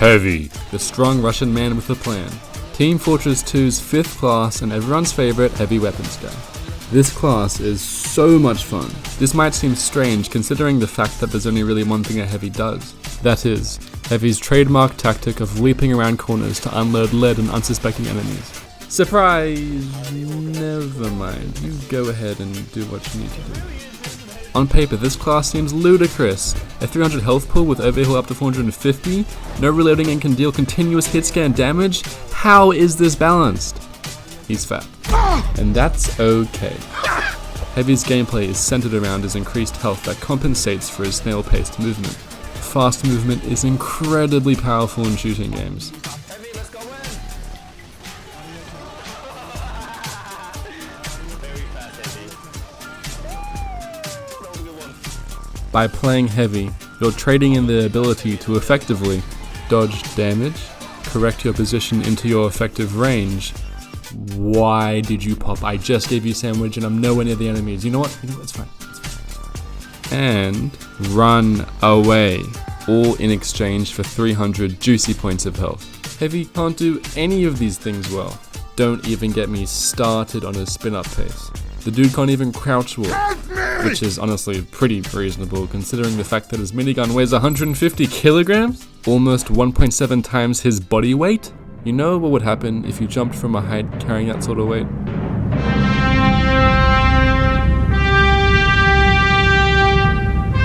Heavy, the strong Russian man with a plan. Team Fortress 2's 5th class and everyone's favorite heavy weapons guy. This class is so much fun. This might seem strange considering the fact that there's only really one thing a heavy does. That is, Heavy's trademark tactic of leaping around corners to unload lead on unsuspecting enemies. Surprise! Never mind, you go ahead and do what you need to do. On paper, this class seems ludicrous. A 300 health pool with overheal up to 450, no reloading and can deal continuous hit scan damage? How is this balanced? He's fat. And that's okay. Heavy's gameplay is centered around his increased health that compensates for his snail-paced movement. Fast movement is incredibly powerful in shooting games. By playing Heavy, you're trading in the ability to effectively dodge damage, correct your position into your effective range. Why did you pop? I just gave you sandwich and I'm nowhere near the enemies. You know what? It's fine. And run away, all in exchange for 300 juicy points of health. Heavy can't do any of these things well. Don't even get me started on his spin-up pace. The dude can't even crouch walk, which is honestly pretty reasonable considering the fact that his minigun weighs 150 kilograms? Almost 1.7 times his body weight? You know what would happen if you jumped from a height carrying that sort of weight?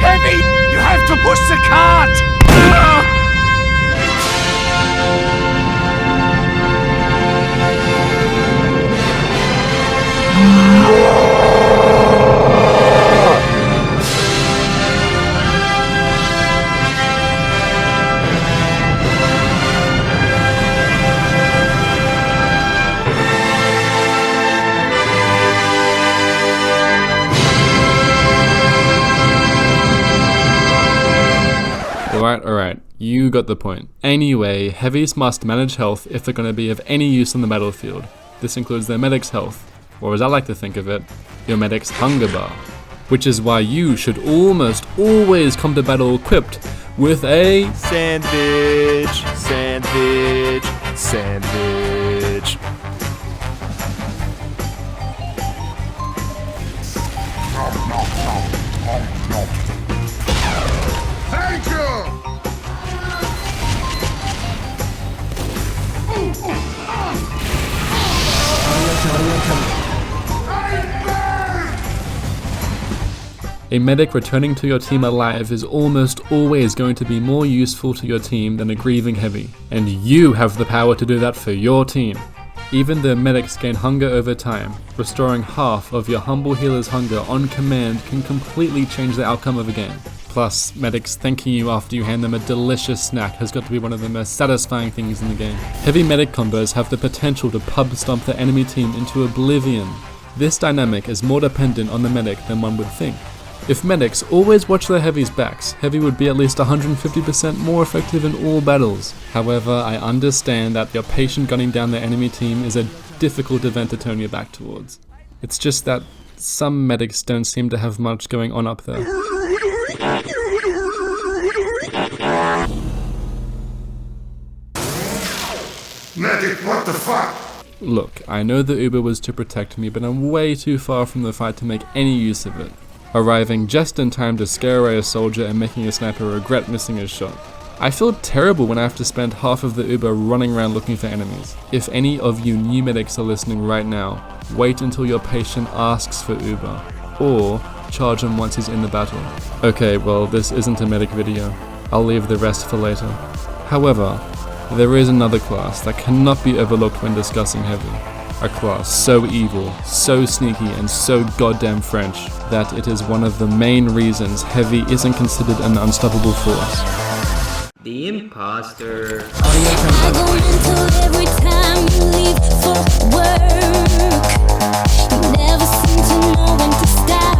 Heavy! You have to push the cart! Alright, you got the point. Anyway, Heavies must manage health if they're going to be of any use on the battlefield. This includes their medic's health, or as I like to think of it, your medic's hunger bar. Which is why you should almost always come to battle equipped with a sandwich, sandwich, sandwich. Thank you! A medic returning to your team alive is almost always going to be more useful to your team than a grieving Heavy, and you have the power to do that for your team. Even though medics gain hunger over time, restoring half of your humble healer's hunger on command can completely change the outcome of a game. Plus, medics thanking you after you hand them a delicious snack has got to be one of the most satisfying things in the game. Heavy medic combos have the potential to pub stomp the enemy team into oblivion. This dynamic is more dependent on the medic than one would think. If medics always watch their Heavy's backs, Heavy would be at least 150% more effective in all battles. However, I understand that your patient gunning down the enemy team is a difficult event to turn your back towards. It's just that some medics don't seem to have much going on up there. Medic, what the fuck? Look, I know the Uber was to protect me, but I'm way too far from the fight to make any use of it. Arriving just in time to scare away a soldier and making a sniper regret missing his shot. I feel terrible when I have to spend half of the Uber running around looking for enemies. If any of you new medics are listening right now, wait until your patient asks for Uber. Or charge him once he's in the battle. Okay, well, this isn't a medic video. I'll leave the rest for later. However, there is another class that cannot be overlooked when discussing heavy. A class so evil, so sneaky, and so goddamn French that it is one of the main reasons heavy isn't considered an unstoppable force. The imposter. I go mental every time you leave for work. You never seem to know when to stop.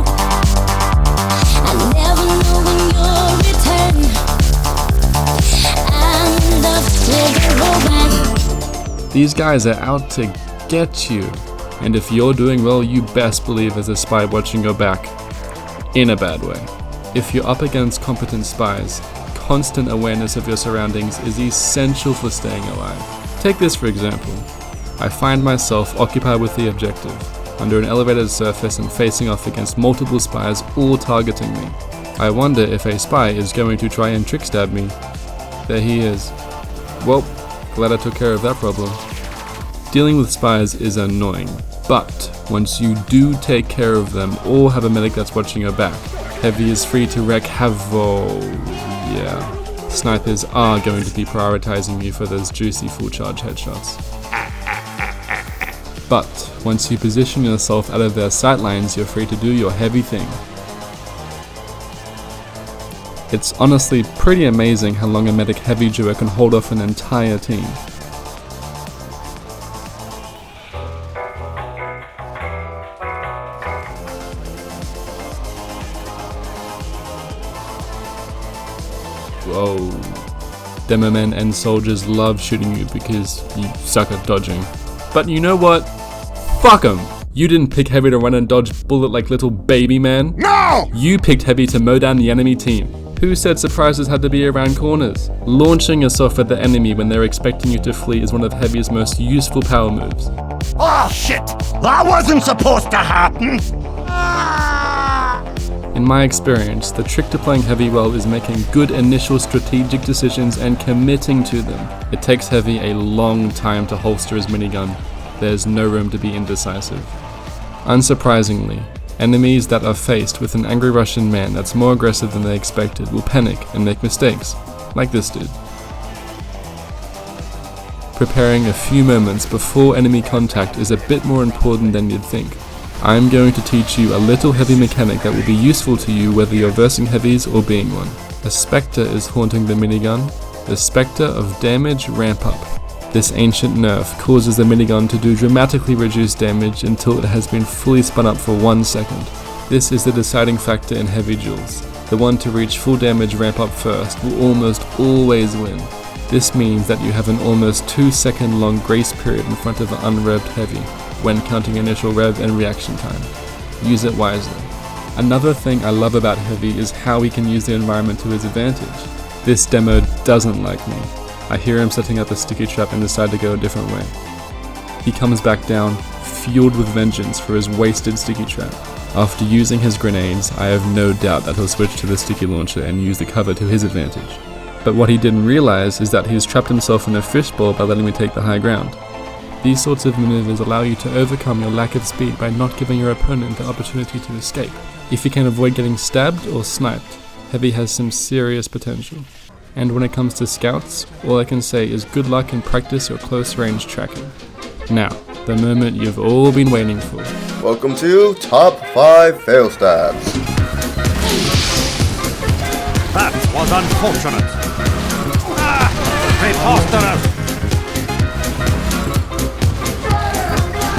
I never know when you'll return. I'm in love with a romance. These guys are out to get you, and if you're doing well, you best believe there's a spy watching your back. In a bad way. If you're up against competent spies, constant awareness of your surroundings is essential for staying alive. Take this for example. I find myself occupied with the objective, under an elevated surface and facing off against multiple spies all targeting me. I wonder if a spy is going to try and trick stab me. There he is. Well, glad I took care of that problem. Dealing with spies is annoying, but once you do take care of them or have a medic that's watching your back, heavy is free to wreak havoc. Yeah, snipers are going to be prioritizing you for those juicy full charge headshots. But once you position yourself out of their sightlines, you're free to do your heavy thing. It's honestly pretty amazing how long a medic heavy duo can hold off an entire team. Whoa. Demo men and soldiers love shooting you because you suck at dodging. But you know what? Fuck 'em! You didn't pick heavy to run and dodge bullet like little baby man. No! You picked heavy to mow down the enemy team. Who said surprises had to be around corners? Launching yourself at the enemy when they're expecting you to flee is one of heavy's most useful power moves. Oh shit! That wasn't supposed to happen! In my experience, the trick to playing heavy well is making good initial strategic decisions and committing to them. It takes heavy a long time to holster his minigun. There's no room to be indecisive. Unsurprisingly, enemies that are faced with an angry Russian man that's more aggressive than they expected will panic and make mistakes, like this dude. Preparing a few moments before enemy contact is a bit more important than you'd think. I'm going to teach you a little heavy mechanic that will be useful to you whether you're versing heavies or being one. A Spectre is haunting the minigun, the Spectre of Damage Ramp Up. This ancient nerf causes the minigun to do dramatically reduced damage until it has been fully spun up for 1 second. This is the deciding factor in heavy duels. The one to reach full damage ramp up first will almost always win. This means that you have an almost 2-second long grace period in front of an unrevved heavy, when counting initial rev and reaction time. Use it wisely. Another thing I love about heavy is how he can use the environment to his advantage. This demo doesn't like me. I hear him setting up a sticky trap and decide to go a different way. He comes back down, fueled with vengeance for his wasted sticky trap. After using his grenades, I have no doubt that he'll switch to the sticky launcher and use the cover to his advantage. But what he didn't realize is that he's trapped himself in a fishbowl by letting me take the high ground. These sorts of maneuvers allow you to overcome your lack of speed by not giving your opponent the opportunity to escape. If you can avoid getting stabbed or sniped, heavy has some serious potential. And when it comes to scouts, all I can say is good luck and practice your close range tracking. Now, the moment you've all been waiting for. Welcome to Top 5 Fail Stabs. That was unfortunate. Preposterous.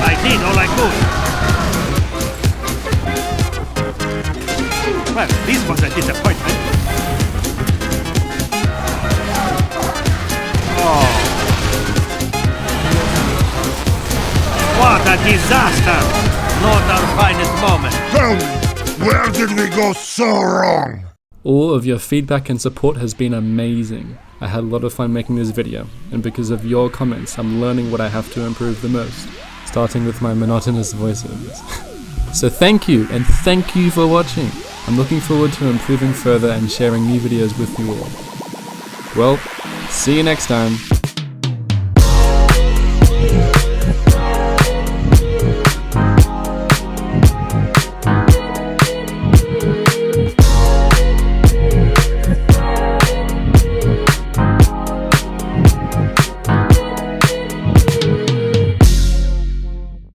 I did all I could. Well, this was a disappointment. Oh. What a disaster! Not our finest moment. Tell me, where did we go so wrong? All of your feedback and support has been amazing. I had a lot of fun making this video, and because of your comments, I'm learning what I have to improve the most, starting with my monotonous voiceovers. So thank you, and thank you for watching. I'm looking forward to improving further and sharing new videos with you all. Well, see you next time.